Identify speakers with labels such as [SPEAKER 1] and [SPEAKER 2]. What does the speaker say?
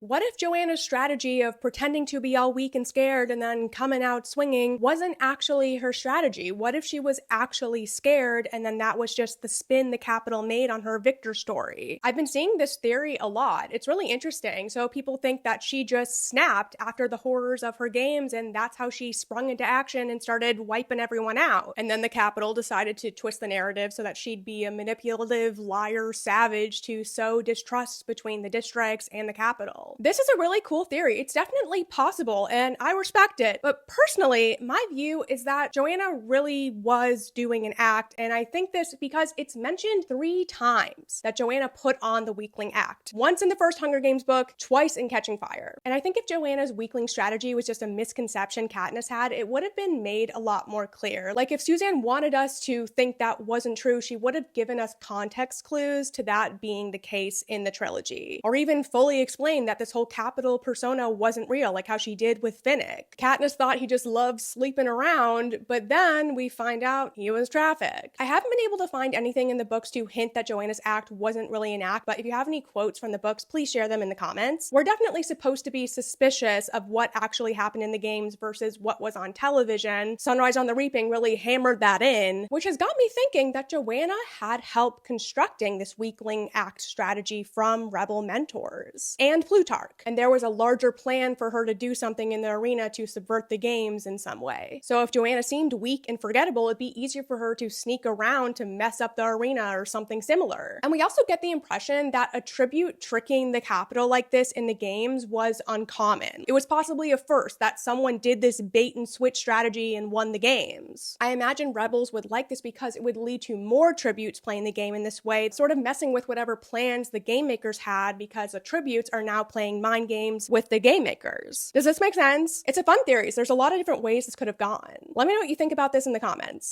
[SPEAKER 1] What if Johanna's strategy of pretending to be all weak and scared and then coming out swinging wasn't actually her strategy? What if she was actually scared and then that was just the spin the Capitol made on her victor story? I've been seeing this theory a lot. It's really interesting. So people think that she just snapped after the horrors of her games and that's how she sprung into action and started wiping everyone out. And then the Capitol decided to twist the narrative so that she'd be a manipulative liar savage to sow distrust between the districts and the Capitol. This is a really cool theory. It's definitely possible, and I respect it. But personally, my view is that Johanna really was doing an act, and I think this because it's mentioned 3 times that Johanna put on the weakling act. Once in the first Hunger Games book, twice in Catching Fire. And I think if Johanna's weakling strategy was just a misconception Katniss had, it would have been made a lot more clear. Like if Suzanne wanted us to think that wasn't true, she would have given us context clues to that being the case in the trilogy. Or even fully explained that this whole Capitol persona wasn't real, like how she did with Finnick. Katniss thought he just loved sleeping around, but then we find out he was trafficked. I haven't been able to find anything in the books to hint that Johanna's act wasn't really an act, but if you have any quotes from the books, please share them in the comments. We're definitely supposed to be suspicious of what actually happened in the games versus what was on television. Sunrise on the Reaping really hammered that in, which has got me thinking that Johanna had help constructing this weakling act strategy from Rebel mentors and Plutarch. And there was a larger plan for her to do something in the arena to subvert the games in some way. So if Johanna seemed weak and forgettable, it'd be easier for her to sneak around to mess up the arena or something similar. And we also get the impression that a tribute tricking the Capitol like this in the games was uncommon. It was possibly a first that someone did this bait and switch strategy and won the games. I imagine Rebels would like this because it would lead to more tributes playing the game in this way, sort of messing with whatever plans the game makers had because the tributes are now playing mind games with the game makers. Does this make sense? It's a fun theory, so there's a lot of different ways this could have gone. Let me know what you think about this in the comments.